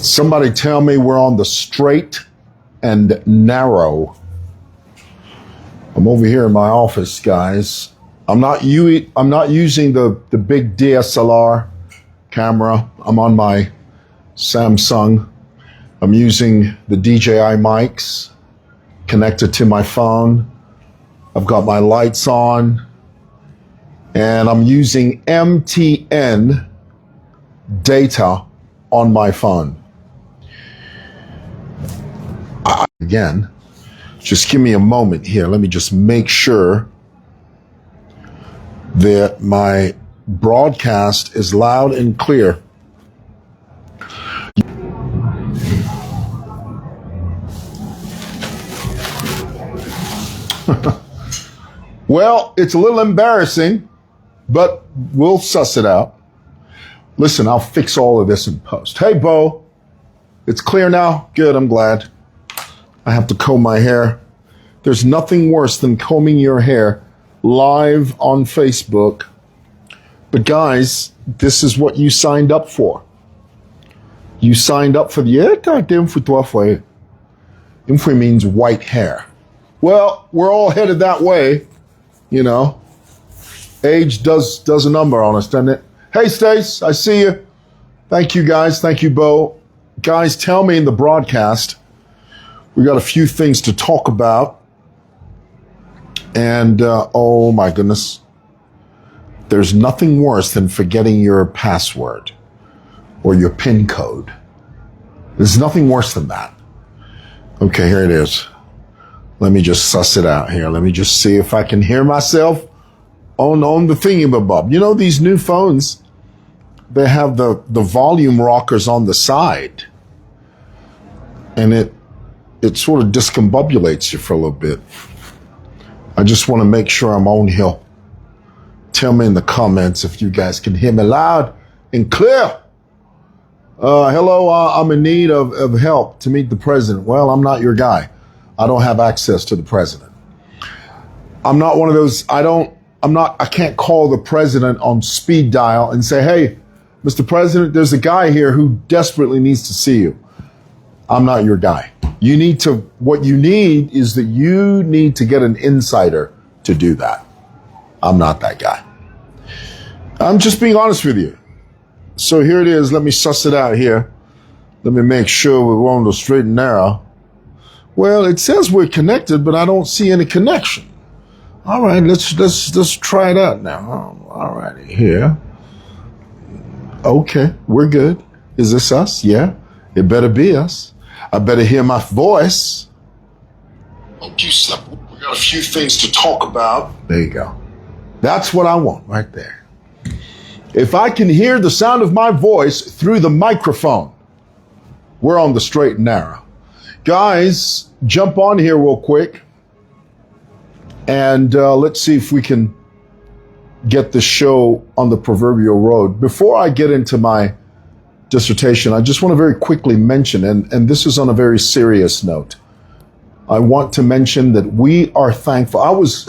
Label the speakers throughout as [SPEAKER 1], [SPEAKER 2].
[SPEAKER 1] Somebody tell me we're on the straight and narrow. I'm over here in my office, guys. I'm not using the big DSLR camera. I'm on my Samsung. I'm using the DJI mics connected to my phone. I've got my lights on, and I'm using MTN data on my phone. Again, just give me a moment here. Let me just make sure that my broadcast is loud and clear. Well, it's a little embarrassing, but we'll suss it out. Listen, I'll fix all of this in post. Hey, Bo, it's clear now? Good, I'm glad. I have to comb my hair. There's nothing worse than combing your hair live on Facebook. But guys, this is what you signed up for. You signed up for the Info means white hair. Well, we're all headed that way, you know. Age does a number on us, doesn't it? Hey, Stace, I see you. Thank you, guys. Thank you, Bo. Guys, tell me in the broadcast. We got a few things to talk about. And, oh my goodness. There's nothing worse than forgetting your password or your PIN code. There's nothing worse than that. Okay, here it is. Let me just suss it out here. Let me just see if I can hear myself on the thingy-bob. You know, these new phones, they have the volume rockers on the side. And it sort of discombobulates you for a little bit. I just want to make sure I'm on here. Tell me in the comments if you guys can hear me loud and clear. Hello, I'm in need of help to meet the president. Well, I'm not your guy. I don't have access to the president. I'm not one of those, I can't call the president on speed dial and say, hey, Mr. President, there's a guy here who desperately needs to see you. I'm not your guy. What you need is that you need to get an insider to do that. I'm not that guy. I'm just being honest with you. So here it is. Let me suss it out here. Let me make sure we're on the straight and narrow. Well, it says we're connected, but I don't see any connection. All right, let's try it out now. All righty, here. Okay, we're good. Is this us? Yeah, it better be us. I better hear my voice. Hope you slept. We got a few things to talk about. There you go. That's what I want right there. If I can hear the sound of my voice through the microphone, we're on the straight and narrow. Guys, jump on here real quick. And let's see if we can get the show on the proverbial road. Before I get into my dissertation, I just want to very quickly mention, and this is on a very serious note. I want to mention that we are thankful. I was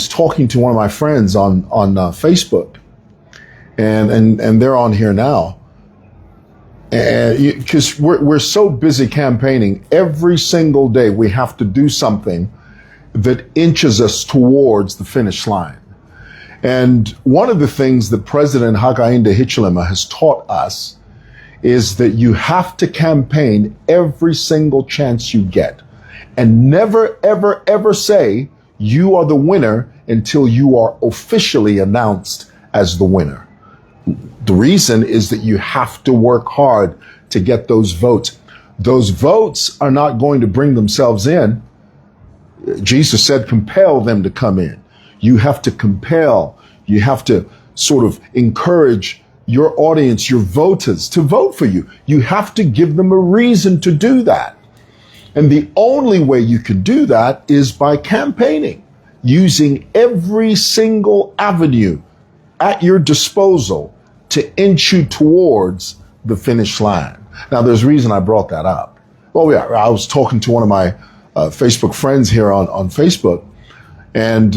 [SPEAKER 1] talking to one of my friends on Facebook, and they're on here now. And because we're so busy campaigning, every single day we have to do something that inches us towards the finish line. And one of the things that President Hakainde Hichilema has taught us is that you have to campaign every single chance you get, and never, ever, ever say you are the winner until you are officially announced as the winner. The reason is that you have to work hard to get those votes. Those votes are not going to bring themselves in. Jesus said, compel them to come in. You have to compel. You have to sort of encourage your audience, your voters, to vote for you. You have to give them a reason to do that. And the only way you can do that is by campaigning, using every single avenue at your disposal to inch you towards the finish line. Now, there's a reason I brought that up. Well, yeah, I was talking to one of my Facebook friends here on Facebook, and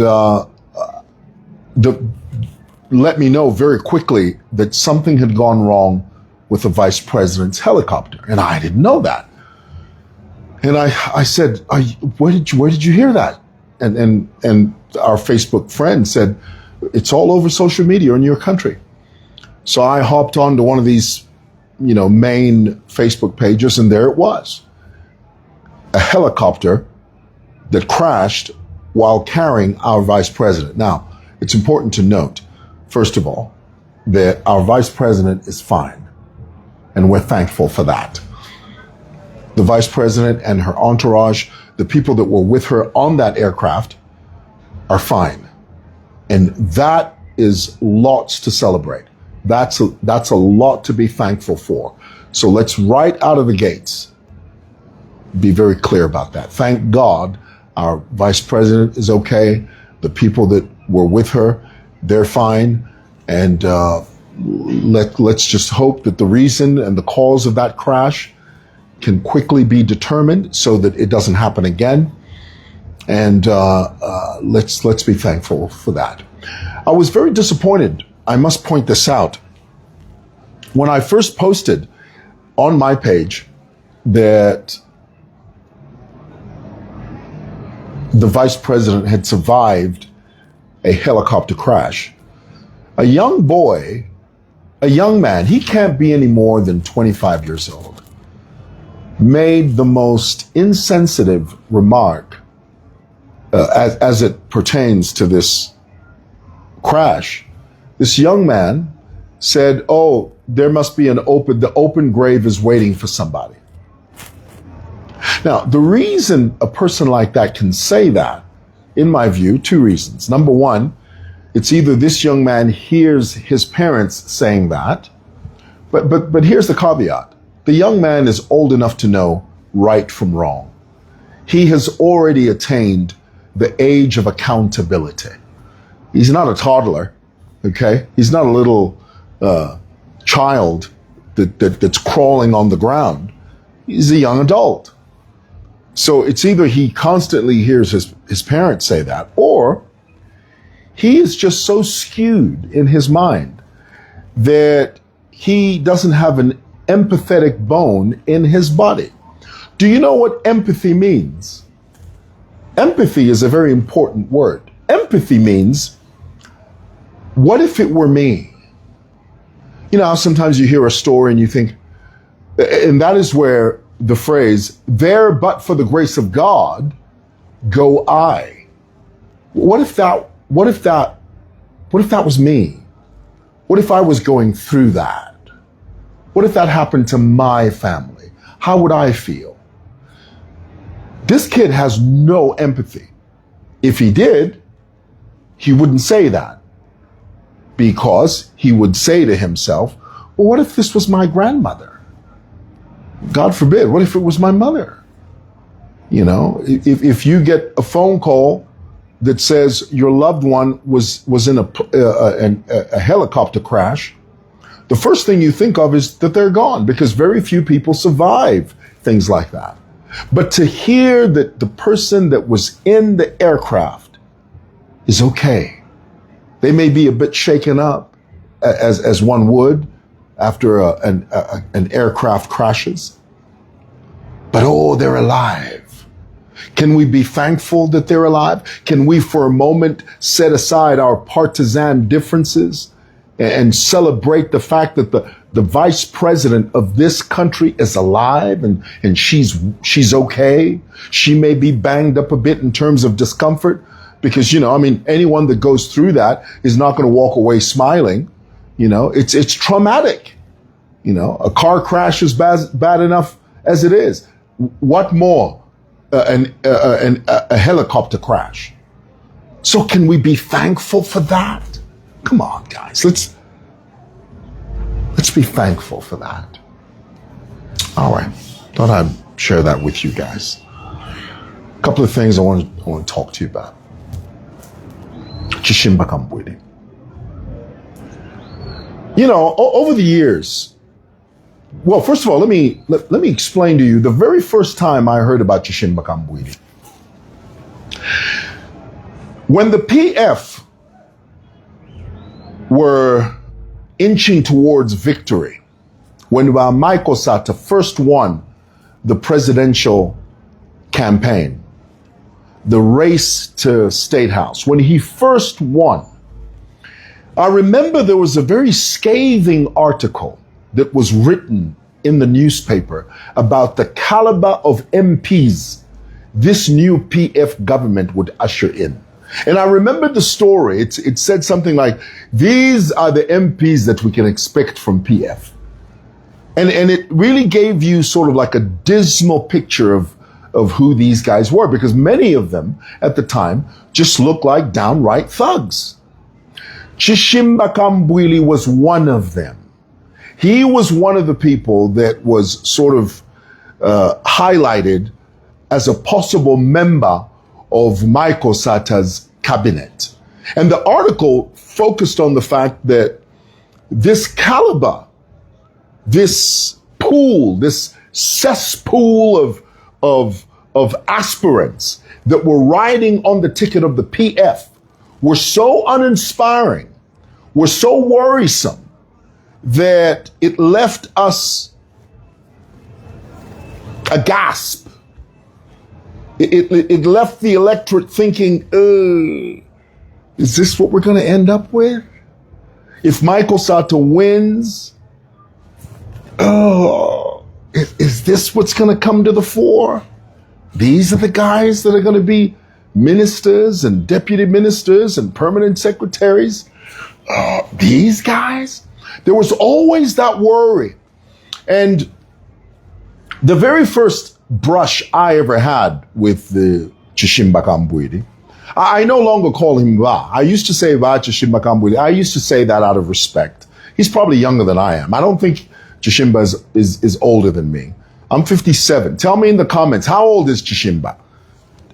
[SPEAKER 1] let me know very quickly that something had gone wrong with the vice president's helicopter. And I didn't know that. And I said, where did you hear that? And our Facebook friend said, it's all over social media in your country. So I hopped onto one of these, main Facebook pages, and there it was. A helicopter that crashed while carrying our vice president. Now, it's important to note, first of all, that our vice president is fine, and we're thankful for that. The vice president and her entourage, the people that were with her on that aircraft, are fine. And that is lots to celebrate. That's a lot to be thankful for. So let's right out of the gates be very clear about that. Thank God our vice president is okay. The people that were with her, they're fine. And let's just hope that the reason and the cause of that crash can quickly be determined so that it doesn't happen again. And let's be thankful for that. I was very disappointed. I must point this out. When I first posted on my page that the vice president had survived a helicopter crash, a young man, he can't be any more than 25 years old, made the most insensitive remark as it pertains to this crash. This young man said, oh, there must be the open grave is waiting for somebody. Now, the reason a person like that can say that, in my view, two reasons. Number one, it's either this young man hears his parents saying that, but here's the caveat. The young man is old enough to know right from wrong. He has already attained the age of accountability. He's not a toddler, okay? He's not a little child that's crawling on the ground. He's a young adult. So it's either he constantly hears his parents say that, or he is just so skewed in his mind that he doesn't have an empathetic bone in his body. Do you know what empathy means? Empathy is a very important word. Empathy means, what if it were me? You know how sometimes you hear a story and you think, and that is where the phrase, there but for the grace of God, go I. What if that was me? What if I was going through that? What if that happened to my family? How would I feel? This kid has no empathy. If he did, he wouldn't say that, because he would say to himself, well, what if this was my grandmother? God forbid, what if it was my mother? You know, if you get a phone call that says your loved one was in a helicopter crash, the first thing you think of is that they're gone, because very few people survive things like that. But to hear that the person that was in the aircraft is okay. They may be a bit shaken up, as one would after an aircraft crashes. But oh, they're alive. Can we be thankful that they're alive? Can we for a moment set aside our partisan differences and celebrate the fact that the vice president of this country is alive and she's okay? She may be banged up a bit in terms of discomfort, because, you know, I mean, anyone that goes through that is not going to walk away smiling. You know, it's traumatic. You know, a car crash is bad enough as it is. What more? A helicopter crash. So can we be thankful for that? Come on, guys. Let's be thankful for that. All right. Thought I'd share that with you guys. A couple of things I want to talk to you about. Chishimba Kambwili. You know, over the years, well, first of all, let me explain to you the very first time I heard about Chishimba Kambwili. When the PF were inching towards victory, when Michael Sata first won the presidential campaign, the race to State House, when he first won, I remember there was a very scathing article that was written in the newspaper about the caliber of MPs this new PF government would usher in. And I remember the story. It said something like, these are the MPs that we can expect from PF. And it really gave you sort of like a dismal picture of who these guys were, because many of them at the time just looked like downright thugs. Chishimba Kambwili was one of them. He was one of the people that was sort of highlighted as a possible member of Michael Sata's cabinet. And the article focused on the fact that this caliber, this pool, this cesspool of aspirants that were riding on the ticket of the PF were so uninspiring, were so worrisome, that it left us aghast. It left the electorate thinking, is this what we're going to end up with? If Michael Sata wins, is this what's going to come to the fore? These are the guys that are going to be ministers and deputy ministers and permanent secretaries. These guys? There was always that worry. And the very first brush I ever had with the Chishimba Kambwili, I no longer call him Va. I used to say Va Chishimba Kambwili. I used to say that out of respect. He's probably younger than I am. I don't think Chishimba is older than me. I'm 57. Tell me in the comments, how old is Chishimba?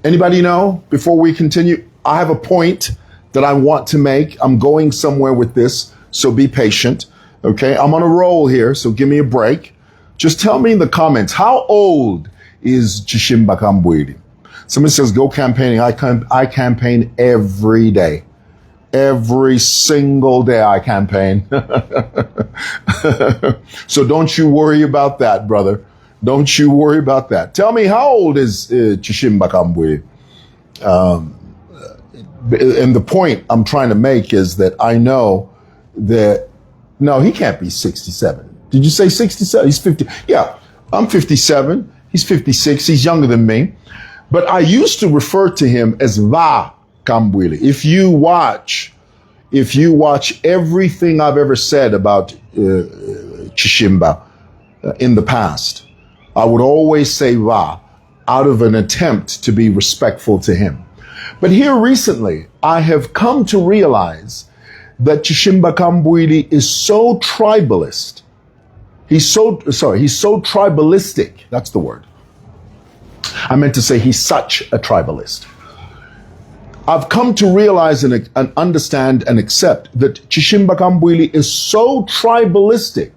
[SPEAKER 1] Anybody know? Before we continue, I have a point that I want to make. I'm going somewhere with this, so be patient. Okay, I'm on a roll here, so give me a break. Just tell me in the comments, how old is Chishimba Kambwili? Somebody says, go campaigning. I campaign every day. Every single day I campaign. So don't you worry about that, brother. Don't you worry about that. Tell me, how old is Chishimba Kambwili? And the point I'm trying to make is that I know that, no, he can't be 67. Did you say 67? He's 50. Yeah, I'm 57. He's 56. He's younger than me. But I used to refer to him as Va Kambwili. If you watch everything I've ever said about Chishimba in the past, I would always say Va out of an attempt to be respectful to him. But here recently, I have come to realize that Chishimba Kambwili is so tribalist. He's so tribalistic. That's the word. I meant to say he's such a tribalist. I've come to realize and understand and accept that Chishimba Kambwili is so tribalistic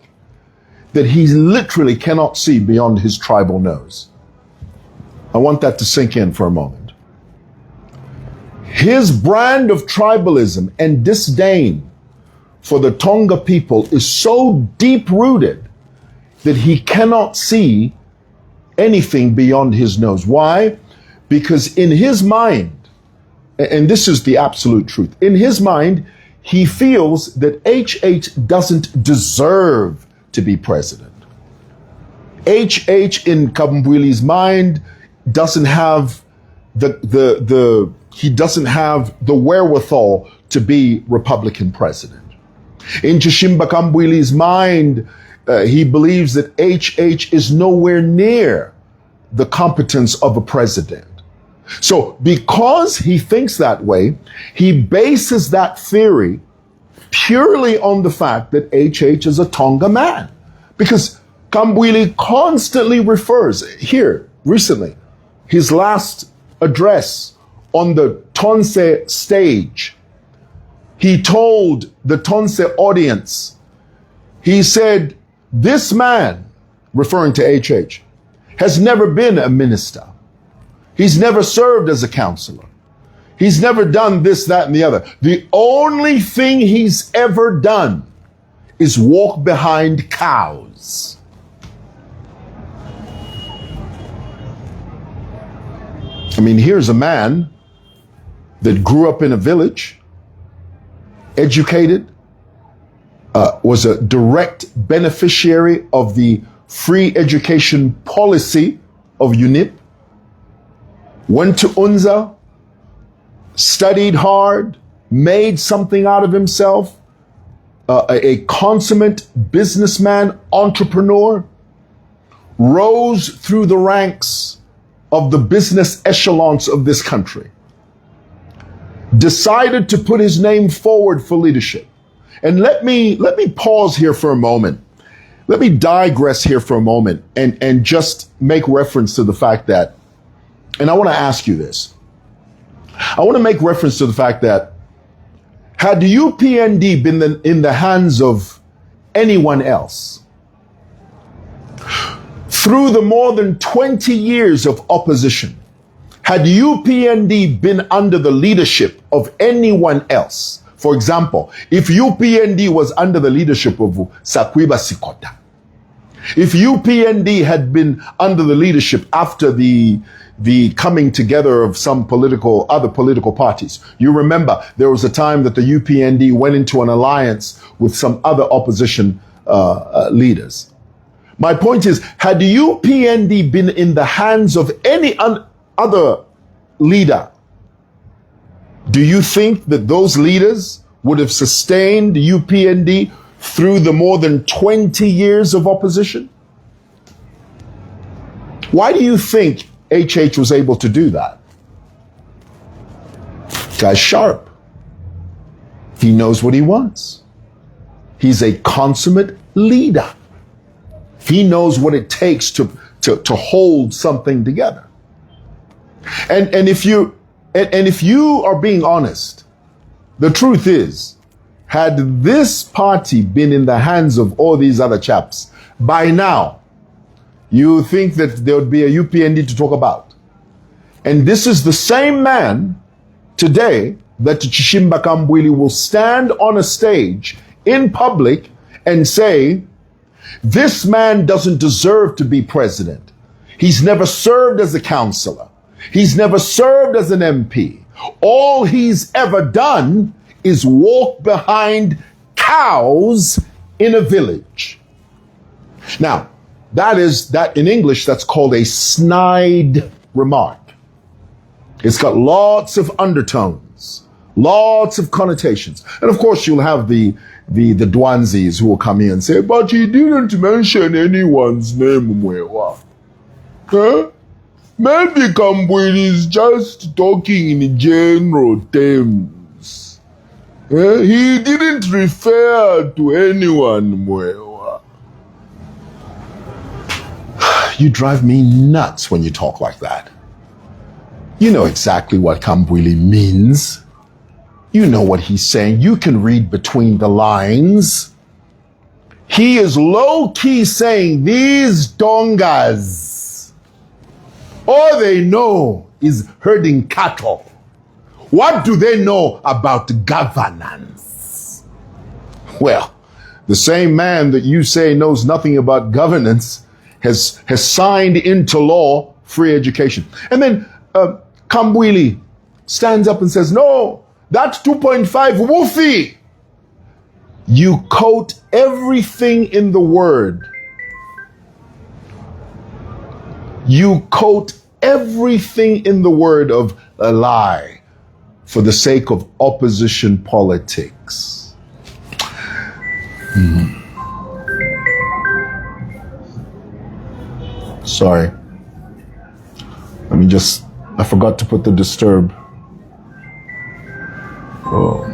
[SPEAKER 1] that he literally cannot see beyond his tribal nose. I want that to sink in for a moment. His brand of tribalism and disdain for the Tonga people is so deep-rooted that he cannot see anything beyond his nose. Why? Because in his mind, and this is the absolute truth, in his mind, he feels that HH doesn't deserve to be president. HH in Kambwili's mind doesn't have he doesn't have the wherewithal to be Republican president. In Chishimba Kambwili's mind, he believes that HH is nowhere near the competence of a president. So because he thinks that way, he bases that theory purely on the fact that HH is a Tonga man. Because Kambwili constantly refers, here, recently, his last address on the Tonse stage, he told the Tonse audience, he said, this man, referring to HH, has never been a minister. He's never served as a counselor. He's never done this, that, and the other. The only thing he's ever done is walk behind cows. I mean, here's a man that grew up in a village, educated, was a direct beneficiary of the free education policy of UNIP, went to UNZA, studied hard, made something out of himself, a consummate businessman, entrepreneur, rose through the ranks of the business echelons of this country, decided to put his name forward for leadership. And let me pause here for a moment. Let me digress here for a moment and just make reference to the fact that, and I want to ask you this. I want to make reference to the fact that had the UPND been in the hands of anyone else, through the more than 20 years of opposition, had UPND been under the leadership of anyone else, for example, if UPND was under the leadership of Sakwiba Sikota, if UPND had been under the leadership after the coming together of some other political parties. You remember there was a time that the UPND went into an alliance with some other opposition leaders. My point is, had the UPND been in the hands of any other leader, do you think that those leaders would have sustained the UPND through the more than 20 years of opposition? Why do you think HH was able to do that? Guy's sharp. He knows what he wants. He's a consummate leader. He knows what it takes to hold something together. And if you are being honest, the truth is, had this party been in the hands of all these other chaps, by now, you think that there would be a UPND to talk about. And this is the same man today that Chishimba Kambwili will stand on a stage in public and say, this man doesn't deserve to be president. He's never served as a councillor. He's never served as an MP. All he's ever done is walk behind cows in a village. Now, that in English, that's called a snide remark. It's got lots of undertones, lots of connotations. And of course, you'll have the Dwanzis who will come in and say, but he didn't mention anyone's name, Mwewa. Huh? Maybe Kambwili is just talking in general terms. He didn't refer to anyone, Mwewa. You drive me nuts when you talk like that. You know exactly what Kambwili means. You know what he's saying. You can read between the lines. He is low-key saying these dongas, all they know is herding cattle. What do they know about governance? Well, the same man that you say knows nothing about governance has signed into law free education. And then Kambwili stands up and says, no, that's 2.5 woofy. You quote everything in the word. You quote everything in the word of a lie for the sake of opposition politics. Sorry. I forgot to put the disturb. Oh.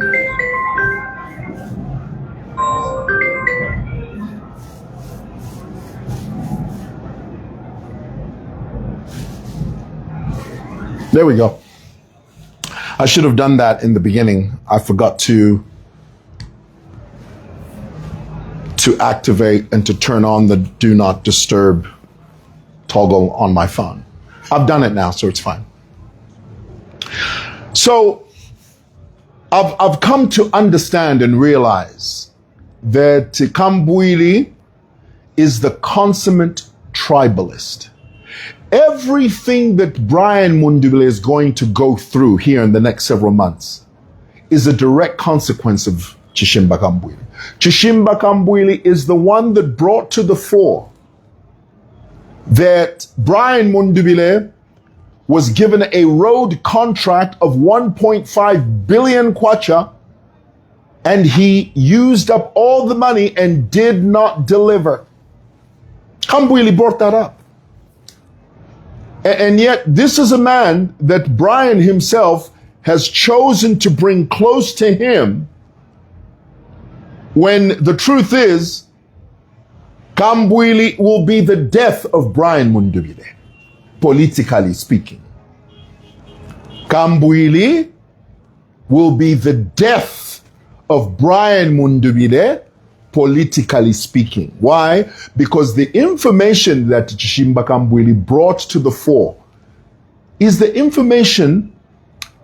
[SPEAKER 1] There we go. I should have done that in the beginning. I forgot to activate and to turn on the do not disturb toggle on my phone. I've done it now, so it's fine. So I've come to understand and realize that Kambwili is the consummate tribalist. Everything that Brian Mundubile is going to go through here in the next several months is a direct consequence of Chishimba Kambwili. Chishimba Kambwili is the one that brought to the fore that Brian Mundubile was given a road contract of 1.5 billion kwacha, and he used up all the money and did not deliver. Kambwili brought that up. And yet this is a man that Brian himself has chosen to bring close to him, when the truth is, Kambwili will be the death of Brian Mundubile, politically speaking. Kambwili will be the death of Brian Mundubile, politically speaking. Why? Because the information that Chishimba Kambwili brought to the fore is the information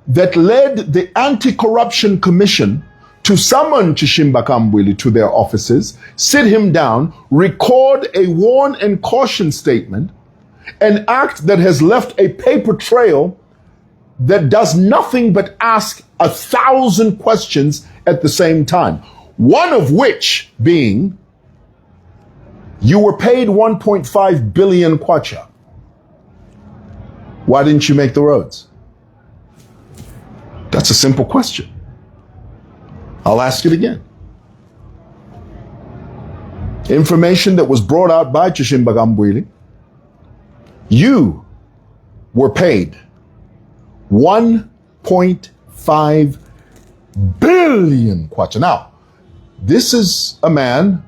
[SPEAKER 1] that led the Anti-Corruption Commission to summon Chishimba Kambwili to their offices, sit him down, record a warn and caution statement, an act that has left a paper trail that does nothing but ask 1,000 questions at the same time. One of which being, you were paid 1.5 billion kwacha. Why didn't you make the roads? That's a simple question. I'll ask it again. Information that was brought out by Chishimba Kambwili. You were paid 1.5 billion kwacha. Now, this is a man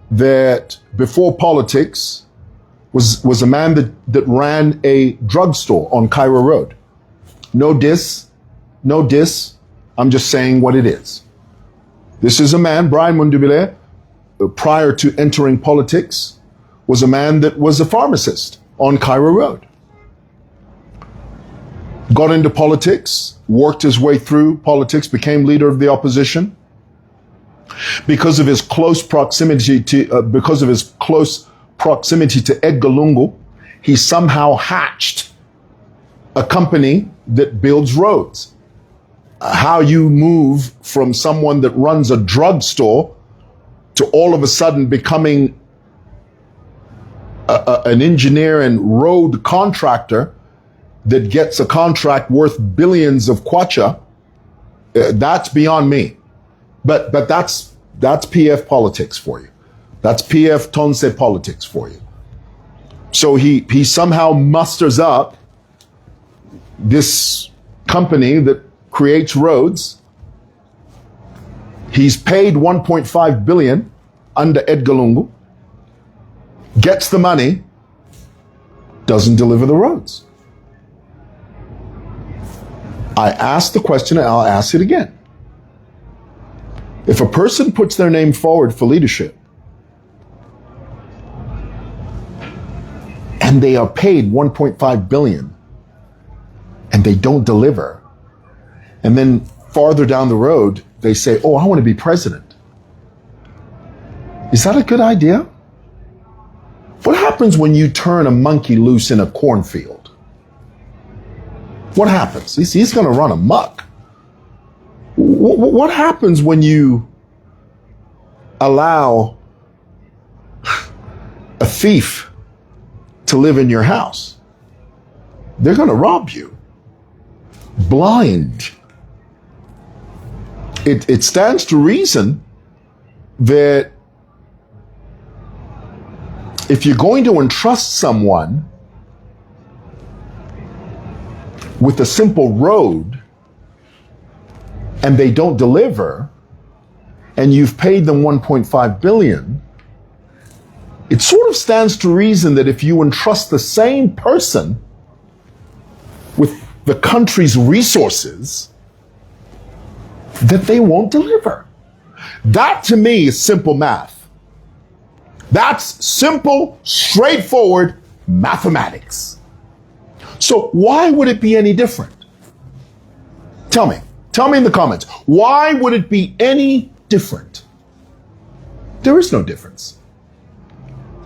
[SPEAKER 1] that before politics was a man that ran a drugstore on Cairo Road. No diss. I'm just saying what it is. This is a man, Brian Mundubile, prior to entering politics, was a man that was a pharmacist on Cairo Road. Got into politics, worked his way through politics, became leader of the opposition. Because of his close proximity to Edgar Lungu, he somehow hatched a company that builds roads. How you move from someone that runs a drugstore to all of a sudden becoming an engineer and road contractor that gets a contract worth billions of kwacha, that's beyond me. But that's PF politics for you. That's PF Tonse politics for you. So he somehow musters up this company that creates roads. He's paid 1.5 billion under Edgar Lungu, gets the money, doesn't deliver the roads. I asked the question and I'll ask it again. If a person puts their name forward for leadership and they are paid 1.5 billion and they don't deliver, and then farther down the road, they say, oh, I want to be president. Is that a good idea? What happens when you turn a monkey loose in a cornfield? What happens? He's going to run amok. What happens when you allow a thief to live in your house? They're going to rob you. Blind. It stands to reason that if you're going to entrust someone with a simple road and they don't deliver, and you've paid them 1.5 billion, it sort of stands to reason that if you entrust the same person with the country's resources, that they won't deliver. That to me is simple math. That's simple, straightforward mathematics. So why would it be any different? Tell me in the comments, why would it be any different There is no difference.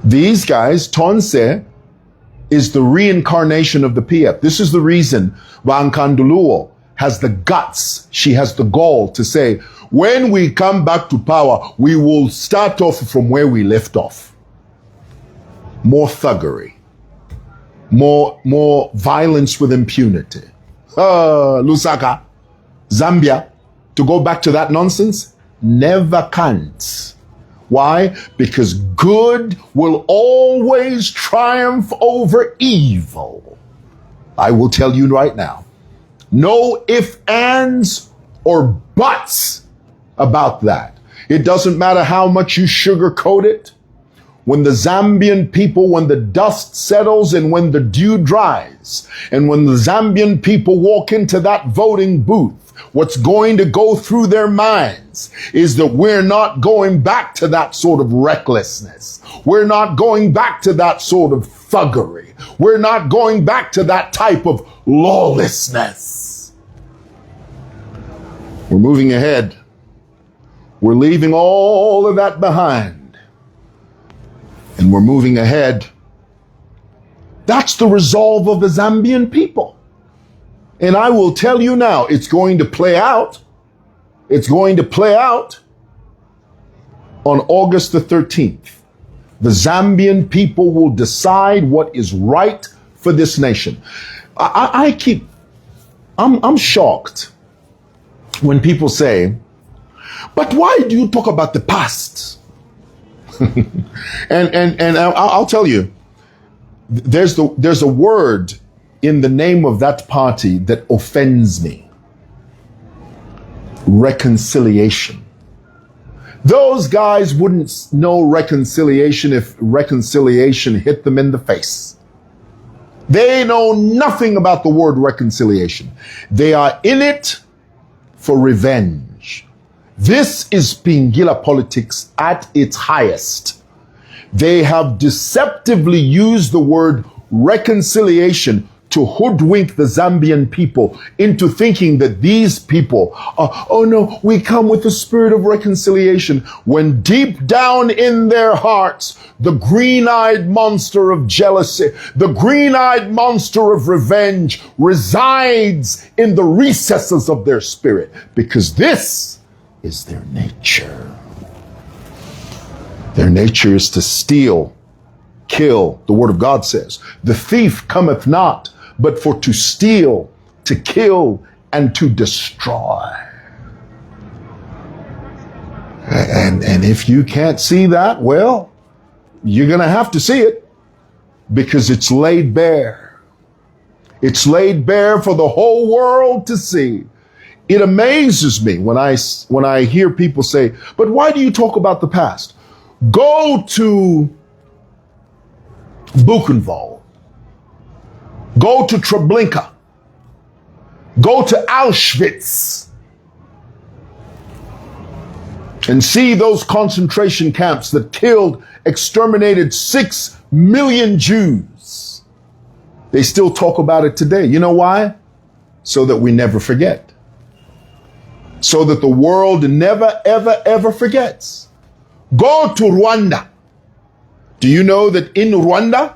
[SPEAKER 1] These guys, Tonse is the reincarnation of the PF. This is the reason Wankanduluo has the guts, she has the gall to say, when we come back to power, we will start off from where we left off. More thuggery, more violence with impunity. Lusaka, Zambia, to go back to that nonsense, never can't. Why? Because good will always triumph over evil. I will tell you right now. No ifs, ands, or buts about that. It doesn't matter how much you sugarcoat it. When the Zambian people, when the dust settles and when the dew dries, and when the Zambian people walk into that voting booth, what's going to go through their minds is that we're not going back to that sort of recklessness. We're not going back to that sort of thuggery. We're not going back to that type of lawlessness. We're moving ahead. We're leaving all of that behind. And we're moving ahead. That's the resolve of the Zambian people. And I will tell you now, it's going to play out. It's going to play out on August the 13th. The Zambian people will decide what is right for this nation. I'm shocked when people say, but why do you talk about the past? and I'll tell you, there's a word in the name of that party that offends me. Reconciliation. Those guys wouldn't know reconciliation if reconciliation hit them in the face. They know nothing about the word reconciliation. They are in it for revenge. This is Pingila politics at its highest. They have deceptively used the word reconciliation to hoodwink the Zambian people into thinking that these people are, oh no, we come with the spirit of reconciliation, when deep down in their hearts, the green-eyed monster of jealousy, the green-eyed monster of revenge resides in the recesses of their spirit, because this is their nature. Their nature is to steal, kill. The word of God says, the thief cometh not, but for to steal, to kill, and to destroy. And if you can't see that, well, you're going to have to see it, because it's laid bare. It's laid bare for the whole world to see. It amazes me when I hear people say, but why do you talk about the past? Go to Buchenwald. Go to Treblinka. Go to Auschwitz and see those concentration camps that killed, exterminated 6 million Jews. They still talk about it today. You know why? So that we never forget. So that the world never, ever, ever forgets. Go to Rwanda. Do you know that in Rwanda,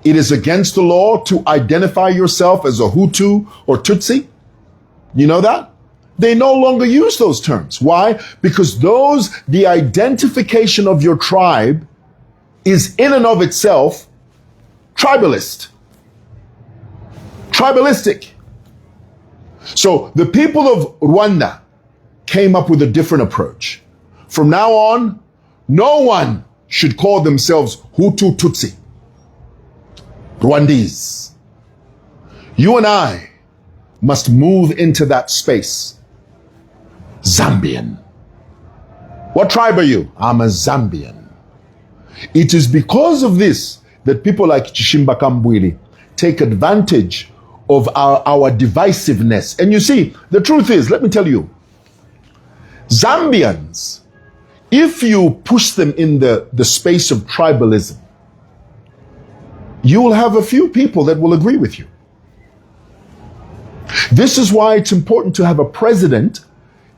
[SPEAKER 1] it is against the law to identify yourself as a Hutu or Tutsi? You know that? They no longer use those terms. Why? Because the identification of your tribe is in and of itself tribalist. Tribalistic. So the people of Rwanda came up with a different approach. From now on, no one should call themselves Hutu Tutsi. Rwandese. You and I must move into that space. Zambian. What tribe are you? I'm a Zambian. It is because of this that people like Chishimba Kambwili take advantage of our divisiveness. And you see, the truth is, let me tell you, Zambians, if you push them in the space of tribalism, you will have a few people that will agree with you. This is why it's important to have a president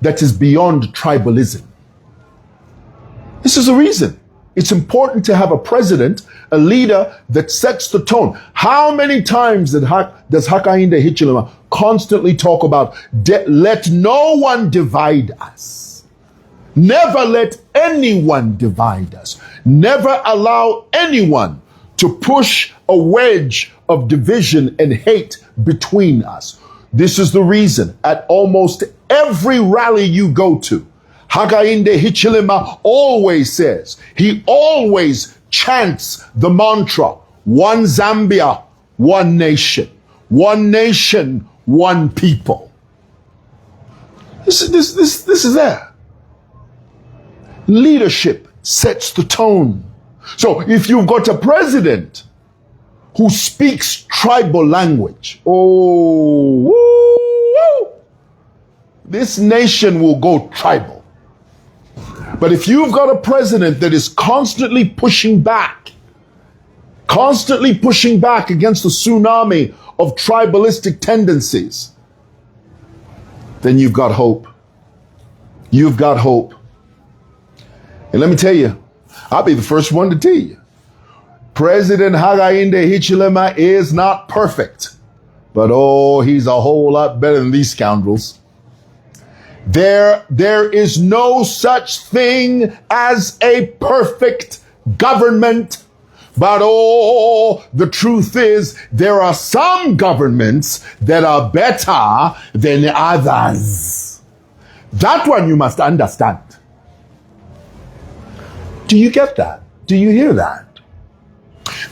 [SPEAKER 1] that is beyond tribalism. This is the reason. It's important to have a president, a leader that sets the tone. How many times does Hakainde Hichilema constantly talk about, let no one divide us. Never let anyone divide us. Never allow anyone to push a wedge of division and hate between us. This is the reason at almost every rally you go to, Hakainde Hichilema always says, he always chants the mantra, one Zambia, one nation, one people. This is there. Leadership sets the tone. So if you've got a president who speaks tribal language, this nation will go tribal. But if you've got a president that is constantly pushing back against the tsunami of tribalistic tendencies, then you've got hope. You've got hope. And let me tell you, I'll be the first one to tell you, President Hakainde Hichilema is not perfect, but he's a whole lot better than these scoundrels. There is no such thing as a perfect government, but the truth is there are some governments that are better than others. That one you must understand. Do you get that? Do you hear that?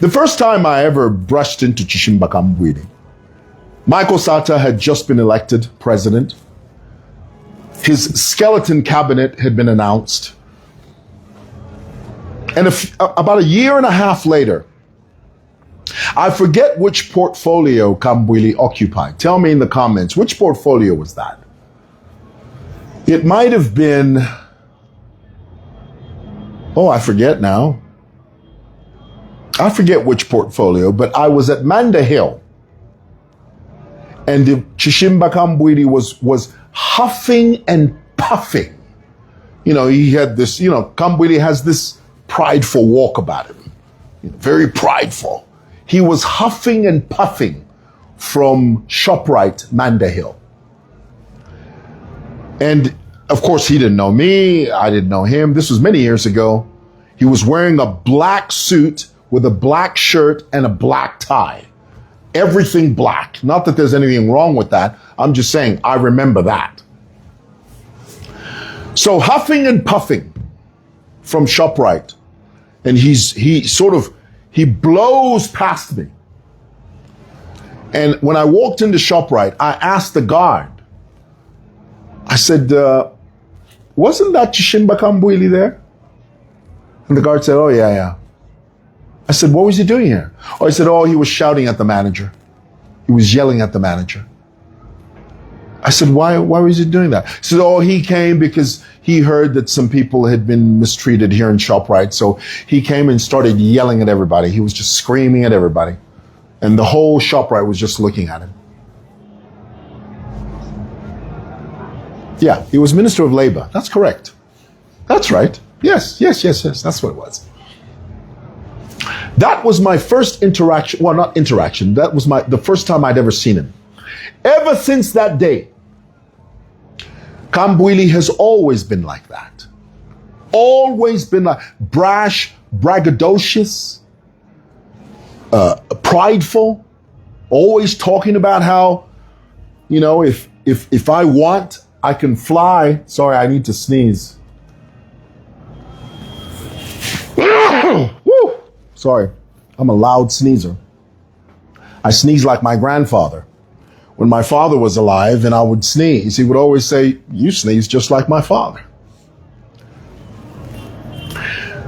[SPEAKER 1] The first time I ever brushed into Chishimba Kambwili, Michael Sata had just been elected president. His skeleton cabinet had been announced. And about a year and a half later, I forget which portfolio Kambwili occupied. Tell me in the comments, which portfolio was that? It might have been, I forget now. I forget which portfolio, but I was at Manda Hill. And the Chishimba Kambwili was huffing and puffing. He had this, Kambwili has this prideful walk about him. Very prideful. He was huffing and puffing from ShopRite Manda Hill. And of course, he didn't know me. I didn't know him. This was many years ago. He was wearing a black suit with a black shirt and a black tie. Everything black. Not that there's anything wrong with that. I'm just saying, I remember that. So huffing and puffing from ShopRite. And he blows past me. And when I walked into ShopRite, I asked the guard, I said, wasn't that Chishimba Kambwili there? And the guard said, oh, yeah. I said, what was he doing here? He said, he was shouting at the manager. He was yelling at the manager. I said, why was he doing that? He said, he came because he heard that some people had been mistreated here in ShopRite. So he came and started yelling at everybody. He was just screaming at everybody. And the whole ShopRite was just looking at him. Yeah, he was Minister of Labor. That's correct. That's right. Yes. That's what it was. That was my first interaction. Well, not interaction. That was the first time I'd ever seen him. Ever since that day, Kambwili has always been like that. Always been like brash, braggadocious, prideful, always talking about how, if I want, I can fly. Sorry, I need to sneeze. Woo! Sorry, I'm a loud sneezer. I sneeze like my grandfather. When my father was alive and I would sneeze, he would always say, you sneeze just like my father.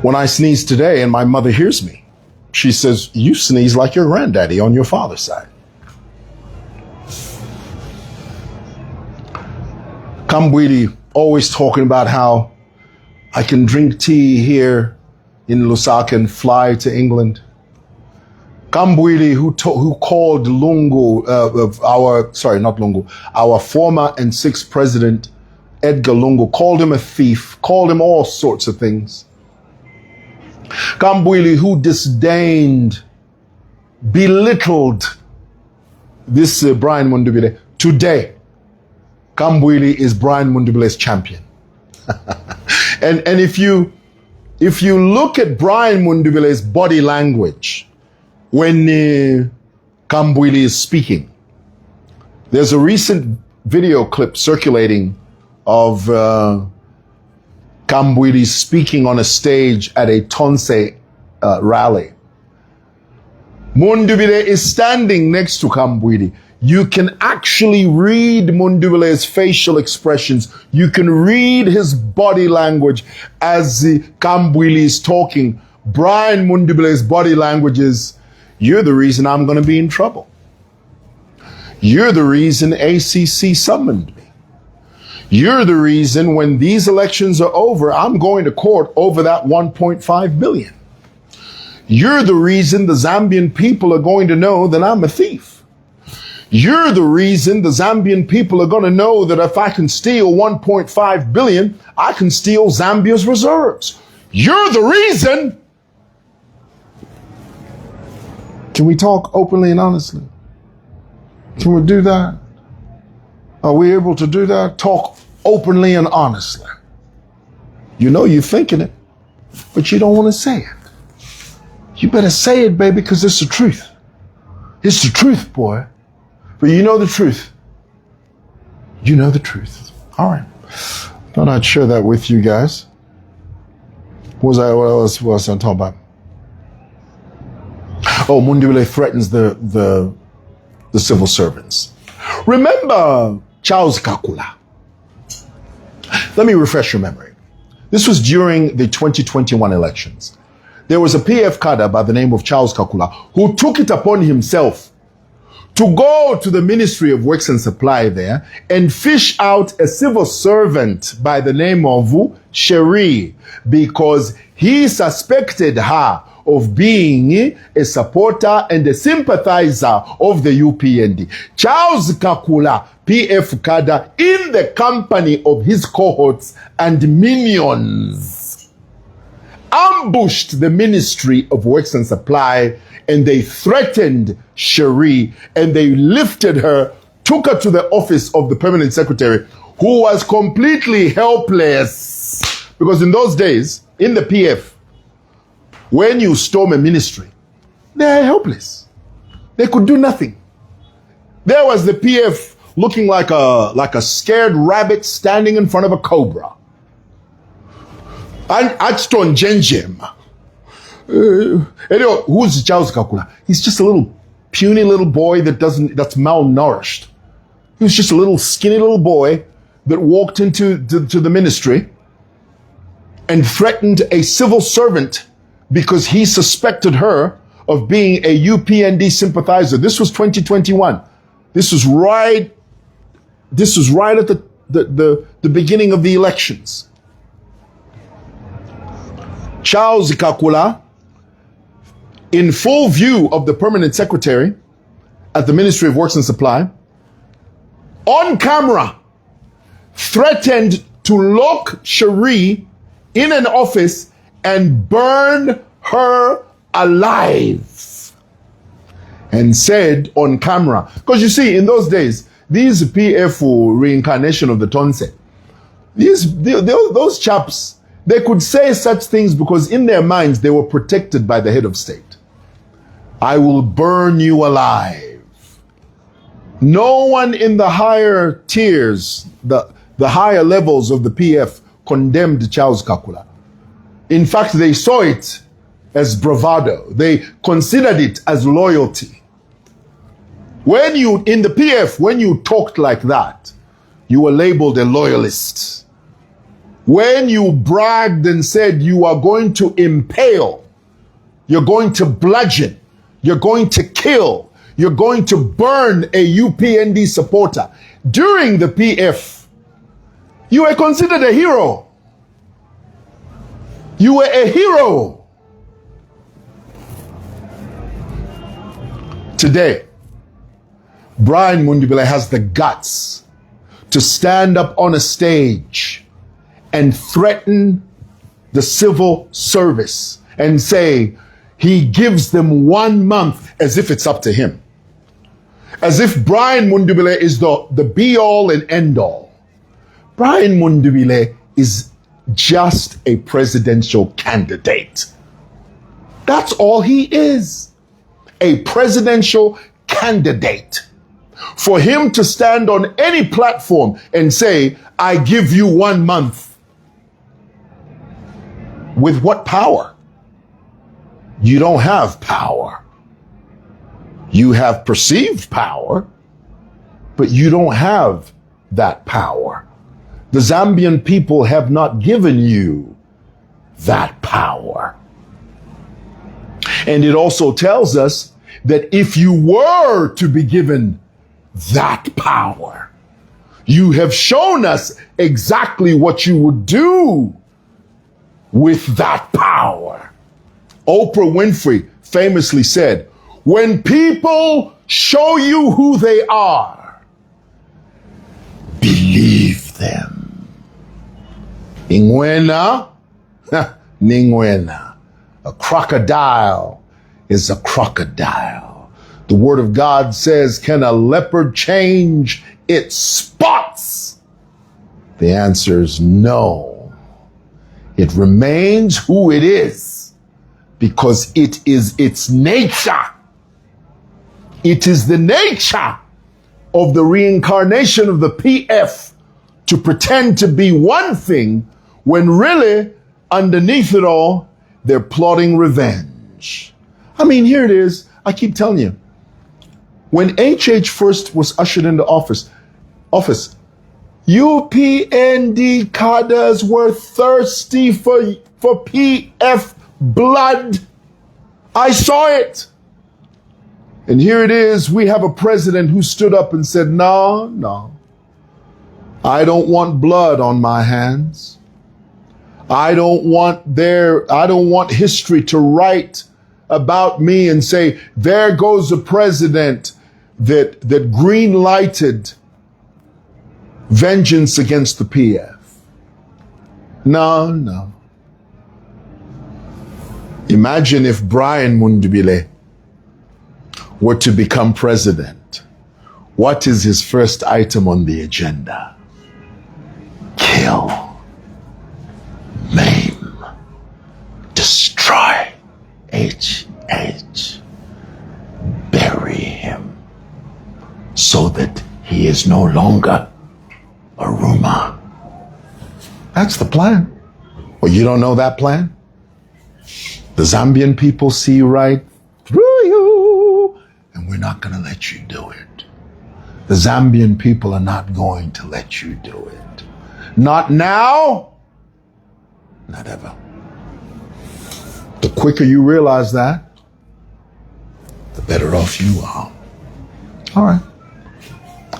[SPEAKER 1] When I sneeze today and my mother hears me, she says, you sneeze like your granddaddy on your father's side. Kambwili always talking about how I can drink tea here in Lusaka and fly to England. Kambwili, who called Lungu, our former and sixth president, Edgar Lungu, called him a thief, called him all sorts of things. Kambwili, who disdained, belittled this Brian Mundubile. Today, Kambwili is Brian Mundubile's champion. and if you look at Brian Mundubile's body language when Kambwili is speaking, there's a recent video clip circulating of Kambwili speaking on a stage at a Tonse rally. Mundubile is standing next to Kambwili. You can actually read Mundubile's facial expressions. You can read his body language as Kambwili is talking. Brian Mundubile's body language is, you're the reason I'm going to be in trouble. You're the reason ACC summoned me. You're the reason when these elections are over, I'm going to court over that 1.5 billion. You're the reason the Zambian people are going to know that I'm a thief. You're the reason the Zambian people are going to know that if I can steal 1.5 billion, I can steal Zambia's reserves. You're the reason. Can we talk openly and honestly? Can we do that? Are we able to do that? Talk openly and honestly. You know you're thinking it, but you don't want to say it. You better say it, baby, because it's the truth. It's the truth, boy. But you know the truth. You know the truth. All right. Thought I'd share that with you guys. What else was I talking about? Oh, Mundubile threatens the civil servants. Remember Charles Kakula? Let me refresh your memory. This was during the 2021 elections. There was a PF cadre by the name of Charles Kakula who took it upon himself to go to the Ministry of Works and Supply there and fish out a civil servant by the name of Cherie because he suspected her of being a supporter and a sympathizer of the UPND. Charles Kakula, PF cadre, in the company of his cohorts and minions, ambushed the Ministry of Works and Supply, and they threatened Cherie, and they lifted her, took her to the office of the permanent secretary, who was completely helpless. Because in those days, in the PF, when you storm a ministry, they're helpless. They could do nothing. There was the PF looking like a scared rabbit standing in front of a cobra. And Achton Jenjem. Anyway, who's Charles Kakula? He's just a little puny little boy that's malnourished. He was just a little skinny little boy that walked into the ministry and threatened a civil servant because he suspected her of being a UPND sympathizer. This was 2021. This was right at the beginning of the elections. Charles Kakula, in full view of the permanent secretary at the Ministry of Works and Supply, on camera, threatened to lock Cherie in an office and burn her alive. And said on camera, because you see, in those days, these PF reincarnation of the Tonse, those chaps, they could say such things because in their minds they were protected by the head of state. I will burn you alive. No one in the higher tiers, the higher levels of the PF condemned Charles Kakula. In fact, they saw it as bravado. They considered it as loyalty. When you, in the PF, when you talked like that, you were labeled a loyalist. When you bragged and said you are going to impale, you're going to bludgeon, you're going to kill, you're going to burn a UPND supporter, during the PF, you were considered a hero. You were a hero. Today, Brian Mundubile has the guts to stand up on a stage and threaten the civil service and say he gives them 1 month as if it's up to him. As if Brian Mundubile is the be-all and end-all. Brian Mundubile is just a presidential candidate. That's all he is. A presidential candidate. For him to stand on any platform and say, I give you 1 month. With what power? You don't have power. You have perceived power, but you don't have that power. The Zambian people have not given you that power. And it also tells us that if you were to be given that power, you have shown us exactly what you would do with that power. Oprah Winfrey famously said, when people show you who they are, believe them. Ingwena, ningwena. A crocodile is a crocodile. The word of God says, can a leopard change its spots? The answer is no. It remains who it is because it is its nature. It is the nature of the reincarnation of the PF to pretend to be one thing when really underneath it all, they're plotting revenge. I mean, here it is. I keep telling you, when HH first was ushered into office, UPND cadres were thirsty for PF blood. I saw it. And here it is. We have a president who stood up and said, no, I don't want blood on my hands. I don't want history to write about me and say, there goes a president that green-lighted vengeance against the PF. No. Imagine if Brian Mundubile were to become president. What is his first item on the agenda? Kill, maim, destroy HH, bury him so that he is no longer a rumor. That's the plan. Well, you don't know that plan? The Zambian people see right through you, and we're not going to let you do it. The Zambian people are not going to let you do it. Not now, not ever. The quicker you realize that, the better off you are. All right.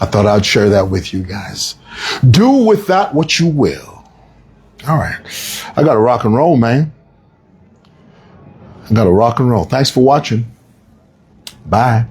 [SPEAKER 1] I thought I'd share that with you guys. Do with that what you will. All right. I got to rock and roll, man. I got to rock and roll. Thanks for watching. Bye.